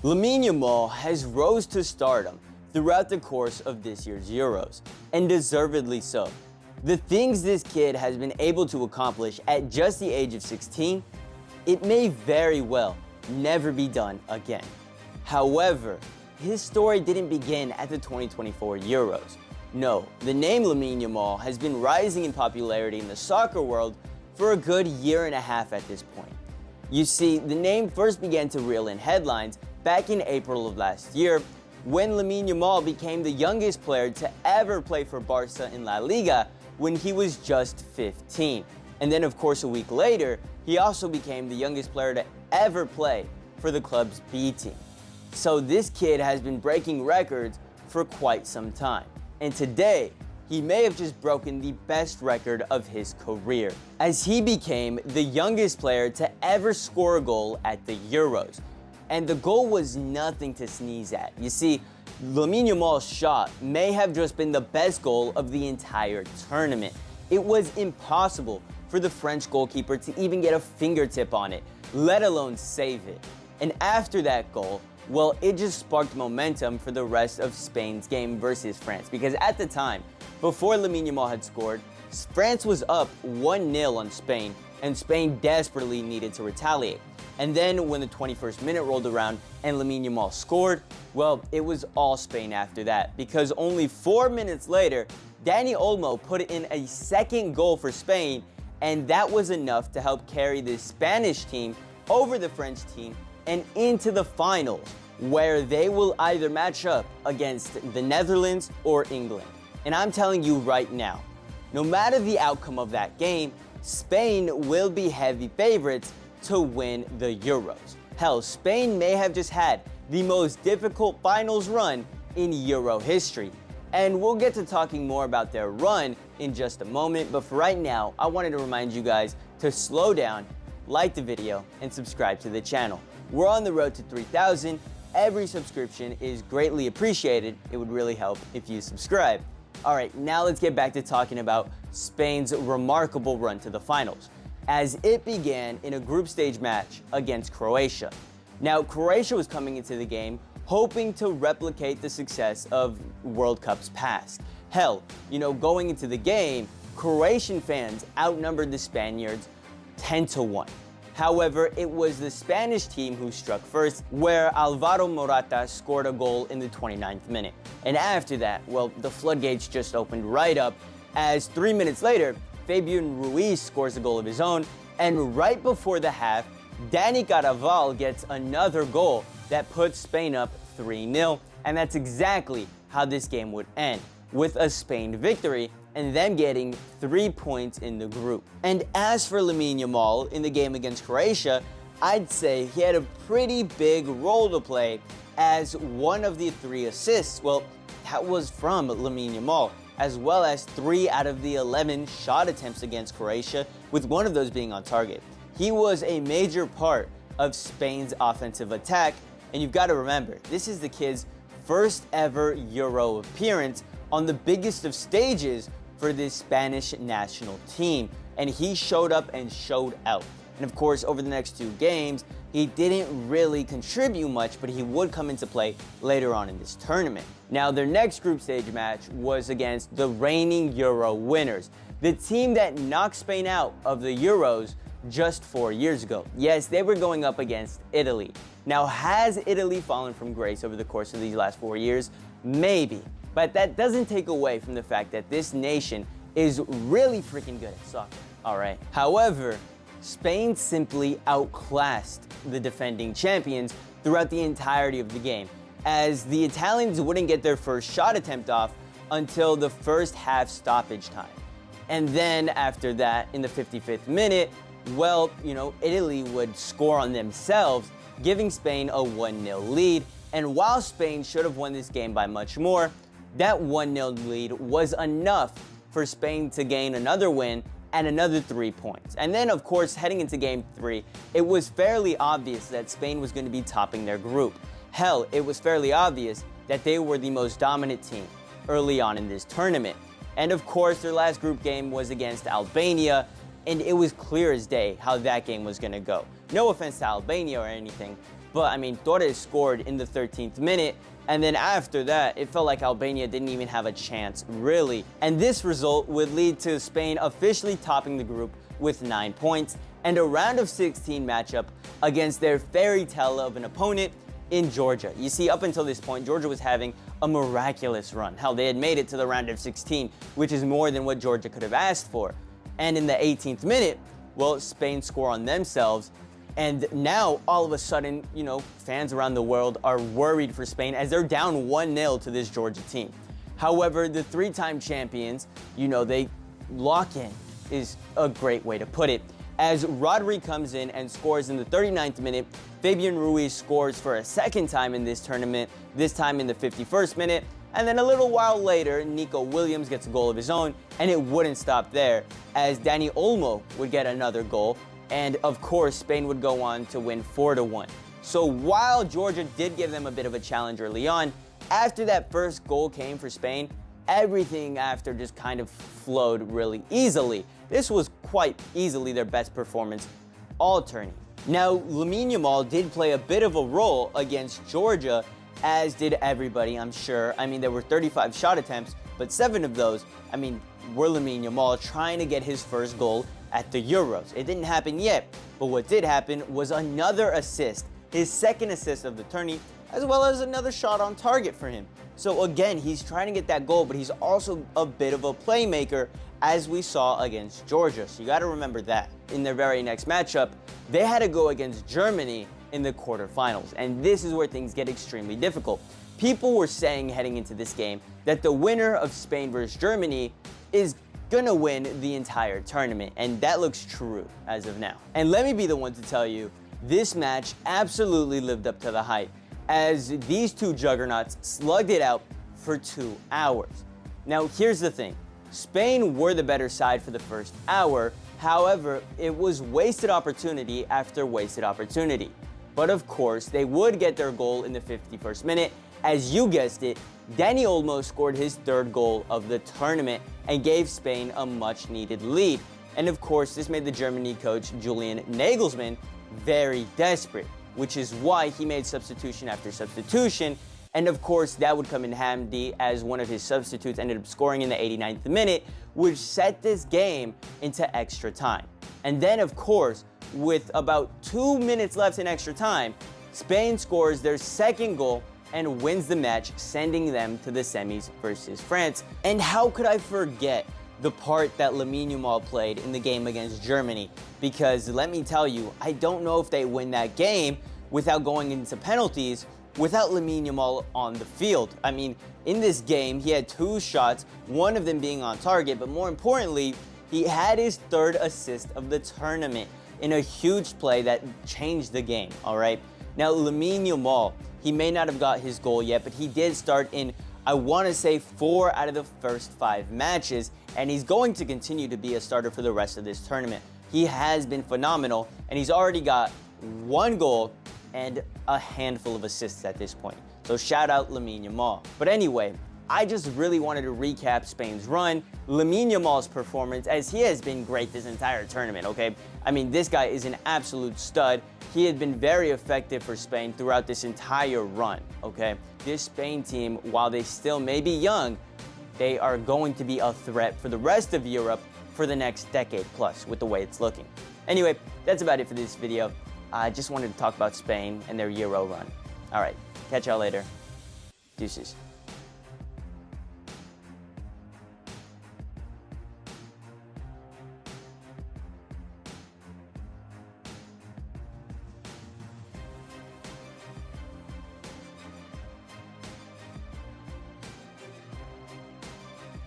Lamine Yamal has rose to stardom throughout the course of this year's Euros, and deservedly so. The things this kid has been able to accomplish at just the age of 16, it may very well never be done again. However, his story didn't begin at the 2024 Euros. No, the name Lamine Yamal has been rising in popularity in the soccer world for a good year and a half at this point. You see, the name first began to reel in headlines back in April of last year when Lamine Yamal became the youngest player to ever play for Barca in La Liga when he was just 15. And then of course a week later, he also became the youngest player to ever play for the club's B team. So this kid has been breaking records for quite some time. And today, he may have just broken the best record of his career, as he became the youngest player to ever score a goal at the Euros. And the goal was nothing to sneeze at. You see, Lamine Yamal's shot may have just been the best goal of the entire tournament. It was impossible for the French goalkeeper to even get a fingertip on it, let alone save it. And after that goal, well, it just sparked momentum for the rest of Spain's game versus France, because at the time, before Lamine Yamal had scored, France was up 1-0 on Spain, and Spain desperately needed to retaliate. And then when the 21st minute rolled around and Lamine Yamal scored, well, it was all Spain after that, because only 4 minutes later, Dani Olmo put in a second goal for Spain, and that was enough to help carry the Spanish team over the French team and into the finals, where they will either match up against the Netherlands or England. And I'm telling you right now, no matter the outcome of that game, Spain will be heavy favorites to win the Euros. Hell, Spain may have just had the most difficult finals run in Euro history. And we'll get to talking more about their run in just a moment, but for right now, I wanted to remind you guys to slow down, like the video, and subscribe to the channel. We're on the road to 3,000. Every subscription is greatly appreciated. It would really help if you subscribe. All right, now let's get back to talking about Spain's remarkable run to the finals, as it began in a group stage match against Croatia. Now, Croatia was coming into the game hoping to replicate the success of World Cups past. Hell, going into the game, Croatian fans outnumbered the Spaniards 10-1. However, it was the Spanish team who struck first, where Alvaro Morata scored a goal in the 29th minute. And after that, well, the floodgates just opened right up, as 3 minutes later, Fabian Ruiz scores a goal of his own, and right before the half, Dani Caraval gets another goal that puts Spain up 3-0, and that's exactly how this game would end, with a Spain victory and them getting 3 points in the group. And as for Lamine Yamal in the game against Croatia, I'd say he had a pretty big role to play, as one of the 3 assists, well, that was from Lamine Yamal, as well as 3 out of the 11 shot attempts against Croatia, with one of those being on target. He was a major part of Spain's offensive attack, and you've got to remember, this is the kid's first ever Euro appearance on the biggest of stages for this Spanish national team, and he showed up and showed out. And of course, over the next 2 games, he didn't really contribute much, but he would come into play later on in this tournament. Now, their next group stage match was against the reigning Euro winners, the team that knocked Spain out of the Euros just 4 years ago. Yes, they were going up against Italy. Now, has Italy fallen from grace over the course of these last 4 years? Maybe. But that doesn't take away from the fact that this nation is really freaking good at soccer, all right? However, Spain simply outclassed the defending champions throughout the entirety of the game, as the Italians wouldn't get their first shot attempt off until the first half stoppage time. And then after that, in the 55th minute, well, Italy would score on themselves, giving Spain a 1-0 lead. And while Spain should have won this game by much more, that 1-0 lead was enough for Spain to gain another win and another 3 points. And then, of course, heading into Game 3, it was fairly obvious that Spain was going to be topping their group. Hell, it was fairly obvious that they were the most dominant team early on in this tournament. And of course, their last group game was against Albania, and it was clear as day how that game was going to go. No offense to Albania or anything, But, I mean, Torres scored in the 13th minute, and then after that, it felt like Albania didn't even have a chance, really. And this result would lead to Spain officially topping the group with 9 points and a round of 16 matchup against their fairy tale of an opponent in Georgia. You see, up until this point, Georgia was having a miraculous run. Hell, they had made it to the round of 16, which is more than what Georgia could have asked for. And in the 18th minute, well, Spain score on themselves. And now, all of a sudden, you know, fans around the world are worried for Spain as they're down 1-0 to this Georgia team. However, the three-time champions, you know, they lock in is a great way to put it. As Rodri comes in and scores in the 39th minute, Fabian Ruiz scores for a second time in this tournament, this time in the 51st minute. And then a little while later, Nico Williams gets a goal of his own, and it wouldn't stop there, as Dani Olmo would get another goal. And of course, Spain would go on to win 4-1. So while Georgia did give them a bit of a challenge early on, after that first goal came for Spain, everything after just kind of flowed really easily. This was quite easily their best performance all tourney. Now, Lamine Yamal did play a bit of a role against Georgia, as did everybody, I'm sure. I mean, there were 35 shot attempts, but 7 of those, I mean, were Lamine Yamal trying to get his first goal at the Euros. It didn't happen yet, but what did happen was another assist, his second assist of the tourney, as well as another shot on target for him. So again, he's trying to get that goal, but he's also a bit of a playmaker, as we saw against Georgia. So you got to remember that. In their very next matchup, they had to go against Germany in the quarterfinals, and this is where things get extremely difficult. People were saying heading into this game that the winner of Spain versus Germany is gonna win the entire tournament, and that looks true as of now. And let me be the one to tell you, this match absolutely lived up to the hype, as these two juggernauts slugged it out for 2 hours. Now, here's the thing. Spain were the better side for the first hour. However, it was wasted opportunity after wasted opportunity. But of course, they would get their goal in the 51st minute. As you guessed it, Dani Olmo scored his third goal of the tournament and gave Spain a much-needed lead. And of course, this made the Germany coach Julian Nagelsmann very desperate, which is why he made substitution after substitution. And of course, that would come in handy as one of his substitutes ended up scoring in the 89th minute, which set this game into extra time. And then, of course, with about 2 minutes left in extra time, Spain scores their second goal and wins the match, sending them to the semis versus France. And how could I forget the part that Lamine Yamal played in the game against Germany? Because let me tell you, I don't know if they win that game without going into penalties without Lamine Yamal on the field. I mean, in this game, he had 2 shots, one of them being on target, but more importantly, he had his 3rd assist of the tournament in a huge play that changed the game, all right? Now, Lamine Yamal, he may not have got his goal yet, but he did start in, I want to say, 4 out of the first 5 matches, and he's going to continue to be a starter for the rest of this tournament. He has been phenomenal, and he's already got 1 goal and a handful of assists at this point. So shout out Lamine Yamal. But anyway, I just really wanted to recap Spain's run, Lamine Yamal's performance, as he has been great this entire tournament, okay? I mean, this guy is an absolute stud. He had been very effective for Spain throughout this entire run, okay? This Spain team, while they still may be young, they are going to be a threat for the rest of Europe for the next decade plus with the way it's looking. Anyway, that's about it for this video. I just wanted to talk about Spain and their Euro run. All right, catch y'all later. Deuces.